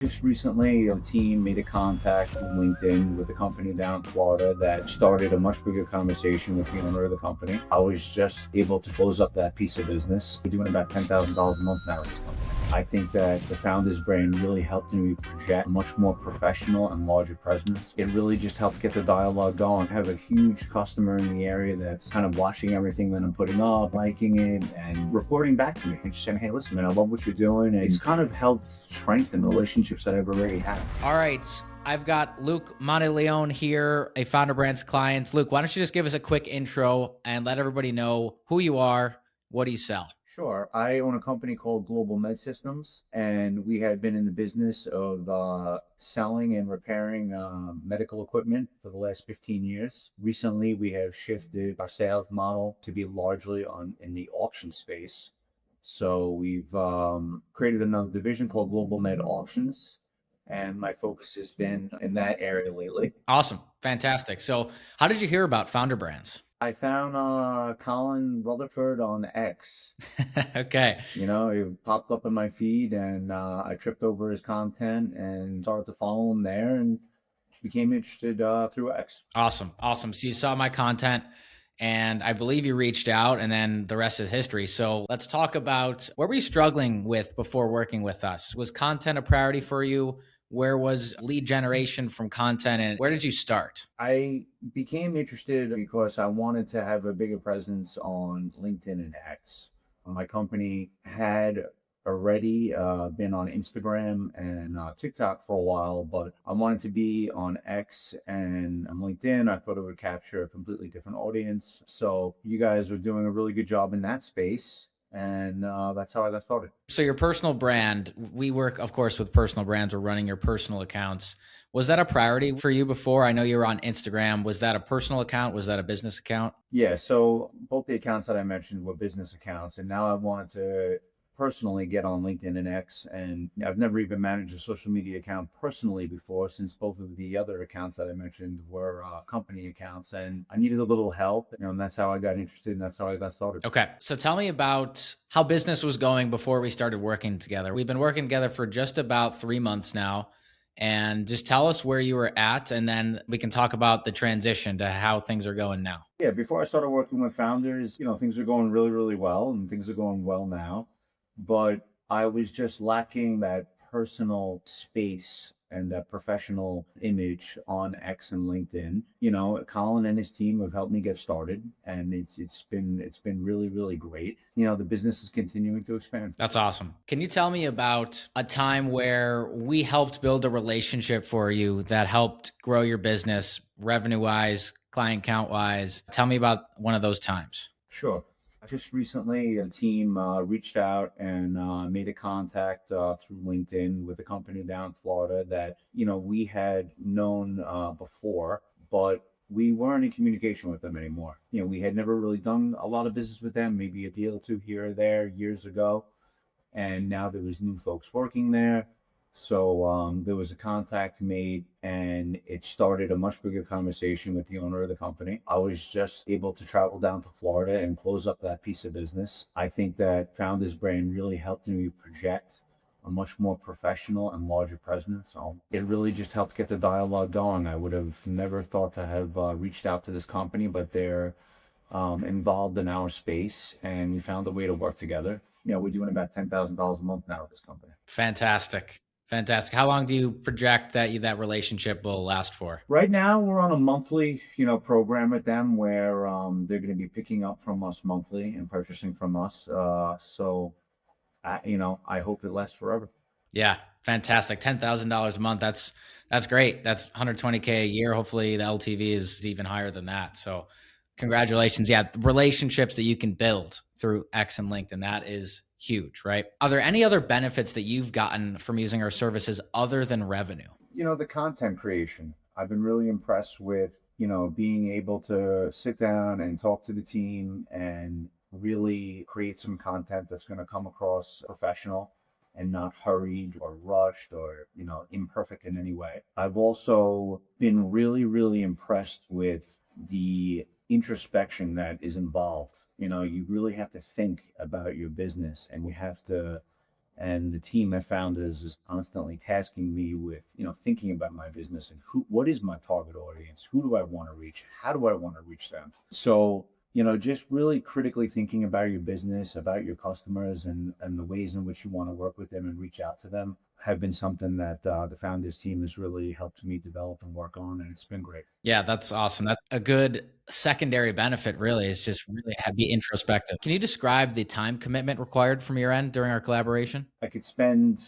Just recently, a team made a contact with LinkedIn with a company down in Florida that started a much bigger conversation with the owner of the company. I was just able to close up that piece of business. We're doing about $10,000 a month now with this company. I think that the founder's brand really helped me project a much more professional and larger presence. It really just helped get the dialogue going. I have a huge customer in the area that's kind of watching everything that I'm putting up, liking it, and reporting back to me and just saying, hey, listen, man, I love what you're doing. And it's kind of helped strengthen relationships that I've already had. All right. I've got Luke Monteleone here, a FounderBrands client. Luke, why don't you just give us a quick intro and let everybody know who you are, what do you sell? Sure. I own a company called Global Med Systems, and we have been in the business of selling and repairing medical equipment for the last 15 years. Recently, we have shifted our sales model to be largely in the auction space. So we've created another division called Global Med Auctions, and my focus has been in that area lately. Awesome. Fantastic. So how did you hear about FounderBrands? I found Colin Rutherford on X. Okay. You know, it popped up in my feed, and I tripped over his content and started to follow him there and became interested through X. Awesome. Awesome. So you saw my content and I believe you reached out, and then the rest is history. So let's talk about what were you struggling with before working with us? Was content a priority for you? Where was lead generation from content, and where did you start? I became interested because I wanted to have a bigger presence on LinkedIn and X. My company had already been on Instagram and TikTok for a while, but I wanted to be on X and on LinkedIn. I thought it would capture a completely different audience. So you guys were doing a really good job in that space. And that's how I got started. So your personal brand, we work, of course, with personal brands. We're running your personal accounts. Was that a priority for you before? I know you were on Instagram. Was that a personal account? Was that a business account? Yeah, so both the accounts that I mentioned were business accounts, and now I wanted to personally get on LinkedIn and X, and I've never even managed a social media account personally before, since both of the other accounts that I mentioned were company accounts, and I needed a little help, and that's how I got interested, and that's how I got started. Okay, so tell me about how business was going before we started working together. We've been working together for just about 3 months now, and just tell us where you were at, and then we can talk about the transition to how things are going now. Yeah, before I started working with founders, things are going really, really well, and things are going well now. But I was just lacking that personal space and that professional image on X and LinkedIn. Colin and his team have helped me get started, and it's been really, really great. The business is continuing to expand. That's awesome. Can you tell me about a time where we helped build a relationship for you that helped grow your business revenue-wise, client count-wise? Tell me about one of those times. Sure. Just recently, a team reached out and made a contact through LinkedIn with a company down in Florida that, we had known before, but we weren't in communication with them anymore. We had never really done a lot of business with them, maybe a deal or two here or there years ago. And now there was new folks working there. So there was a contact made, and it started a much bigger conversation with the owner of the company. I was just able to travel down to Florida and close up that piece of business. I think that Founder's Brand really helped me project a much more professional and larger presence. So it really just helped get the dialogue going. I would have never thought to have reached out to this company, but they're involved in our space, and we found a way to work together. We're doing about $10,000 a month now with this company. Fantastic. Fantastic. How long do you project that relationship will last for? Right now, we're on a monthly, program with them where they're going to be picking up from us monthly and purchasing from us. So, I hope it lasts forever. Yeah, fantastic. $10,000 a month. That's great. That's $120K a year. Hopefully, the LTV is even higher than that. So, congratulations. Yeah, the relationships that you can build through X and LinkedIn, that is huge, right? Are there any other benefits that you've gotten from using our services other than revenue? The content creation. I've been really impressed with, being able to sit down and talk to the team and really create some content that's going to come across professional and not hurried or rushed or, imperfect in any way. I've also been really, really impressed with the introspection that is involved. You really have to think about your business, and you have to And the team at Founders is constantly tasking me with, thinking about my business and what is my target audience? Who do I want to reach? How do I want to reach them? So, just really critically thinking about your business, about your customers, and the ways in which you want to work with them and reach out to them have been something that the Founders team has really helped me develop and work on, and it's been great. Yeah, that's awesome. That's a good secondary benefit, really, is just really be introspective. Can you describe the time commitment required from your end during our collaboration? I could spend,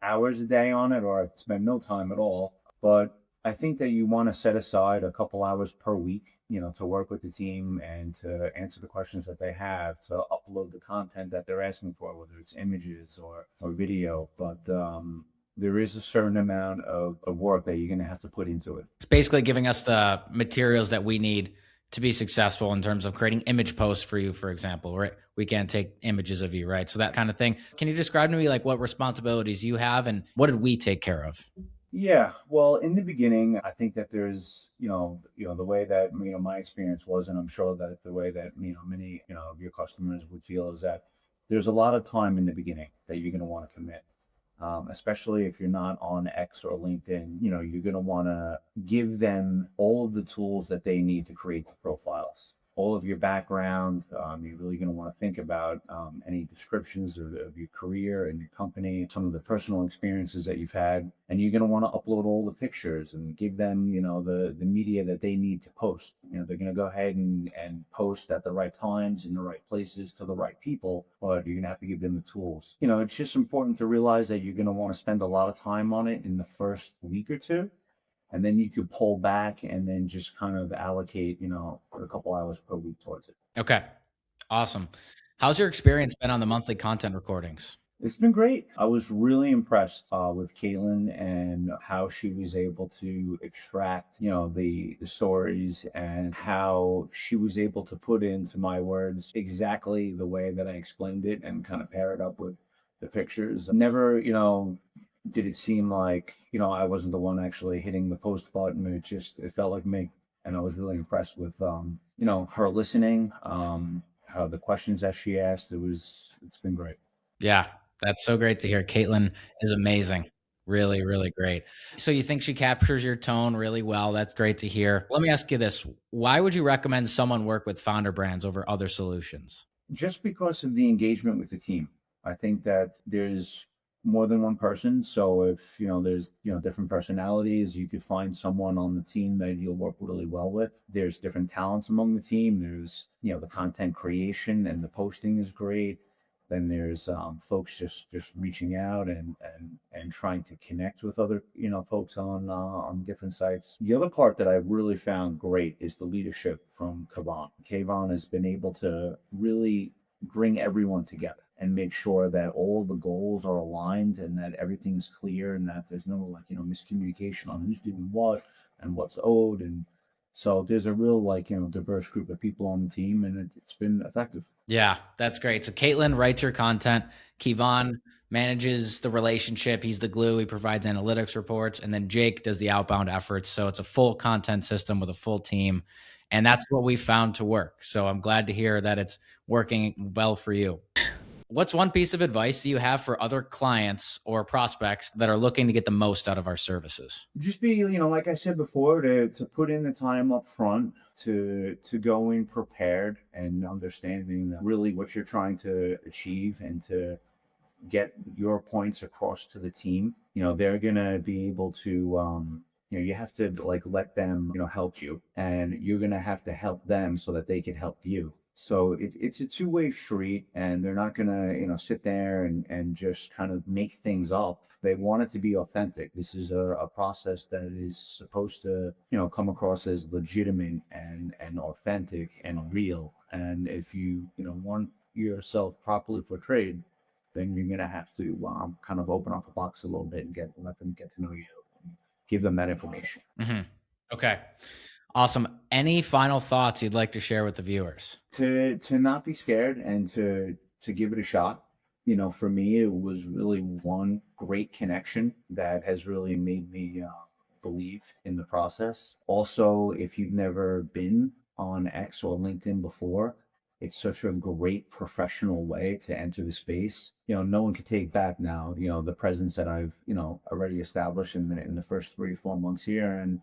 hours a day on it, or I could spend no time at all. But I think that you want to set aside a couple hours per week, to work with the team and to answer the questions that they have, to upload the content that they're asking for, whether it's images or video. But there is a certain amount of work that you're going to have to put into it. It's basically giving us the materials that we need to be successful in terms of creating image posts for you, for example, right? We can't take images of you, right? So that kind of thing. Can you describe to me like what responsibilities you have and what did we take care of? Yeah, well, in the beginning, I think that there's, the way that, my experience was, and I'm sure that the way that, many, of your customers would feel is that there's a lot of time in the beginning that you're going to want to commit. Especially if you're not on X or LinkedIn, you're going to want to give them all of the tools that they need to create the profiles, all of your background. You're really going to want to think about any descriptions of your career and your company, some of the personal experiences that you've had, and you're going to want to upload all the pictures and give them, the media that they need to post. They're going to go ahead and post at the right times in the right places to the right people, but you're going to have to give them the tools. It's just important to realize that you're going to want to spend a lot of time on it in the first week or two, and then you could pull back and then just kind of allocate, a couple hours per week towards it. Okay. Awesome. How's your experience been on the monthly content recordings? It's been great. I was really impressed with Caitlyn and how she was able to extract, the stories, and how she was able to put into my words exactly the way that I explained it and kind of pair it up with the pictures. Never, did it seem like, I wasn't the one actually hitting the post button. It felt like me. And I was really impressed with, her listening, how the questions that she asked. It's been great. Yeah, that's so great to hear. Caitlyn is amazing. Really, really great. So you think she captures your tone really well. That's great to hear. Let me ask you this. Why would you recommend someone work with Founder Brands over other solutions? Just because of the engagement with the team. I think that there's more than one person. So if, there's, different personalities, you could find someone on the team that you'll work really well with. There's different talents among the team. There's, the content creation and the posting is great. Then there's folks just reaching out and trying to connect with other folks on different sites. The other part that I've really found great is the leadership from Kavan. Kavan has been able to really bring everyone together and make sure that all the goals are aligned and that everything is clear and that there's no miscommunication on who's doing what and what's owed. And so there's a real diverse group of people on the team, and it's been effective. Yeah, that's great. So Caitlyn writes your content. Kevon manages the relationship. He's the glue. He provides analytics reports. And then Jake does the outbound efforts. So it's a full content system with a full team. And that's what we found to work. So I'm glad to hear that it's working well for you. What's one piece of advice that you have for other clients or prospects that are looking to get the most out of our services? Just be, like I said before, to put in the time up front, to go in prepared and understanding really what you're trying to achieve and to get your points across to the team. They're gonna be able to you have to let them help you, and you're gonna have to help them so that they can help you. So it's a two-way street, and they're not gonna sit there and just kind of make things up. They want it to be authentic. This is a process that is supposed to come across as legitimate and authentic and real. And if you want yourself properly portrayed, then you're gonna have to kind of open up the box a little bit and let them get to know you, and give them that information. Mm-hmm. Okay. Awesome. Any final thoughts you'd like to share with the viewers? To not be scared and to give it a shot. For me, it was really one great connection that has really made me believe in the process. Also, if you've never been on X or LinkedIn before, It's such a great professional way to enter the space. No one can take back now, the presence that I've, already established in the first 3 or 4 months here. And,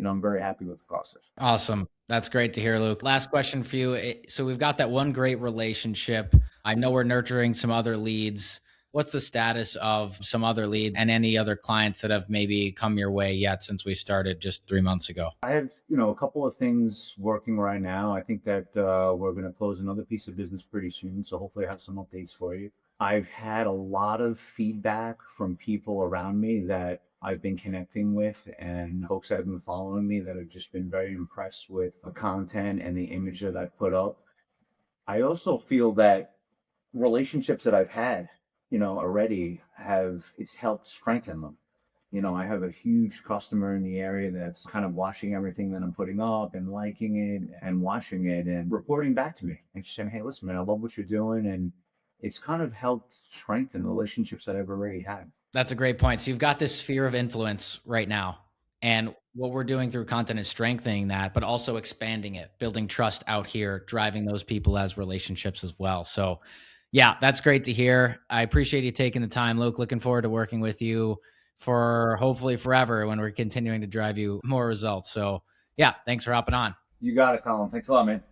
I'm very happy with the process. Awesome. That's great to hear, Luke. Last question for you. So we've got that one great relationship. I know we're nurturing some other leads. What's the status of some other leads and any other clients that have maybe come your way yet since we started just 3 months ago? I have, a couple of things working right now. I think that we're going to close another piece of business pretty soon. So hopefully I have some updates for you. I've had a lot of feedback from people around me that I've been connecting with and folks that have been following me that have just been very impressed with the content and the image that I put up. I also feel that relationships that I've had, already it's helped strengthen them. I have a huge customer in the area that's kind of watching everything that I'm putting up and liking it and watching it and reporting back to me and just saying, hey, listen, man, I love what you're doing. And it's kind of helped strengthen relationships that I've already had. That's a great point. So you've got this sphere of influence right now. And what we're doing through content is strengthening that, but also expanding it, building trust out here, driving those people as relationships as well. So yeah, that's great to hear. I appreciate you taking the time, Luke. Looking forward to working with you for hopefully forever when we're continuing to drive you more results. So yeah, thanks for hopping on. You got it, Colin. Thanks a lot, man.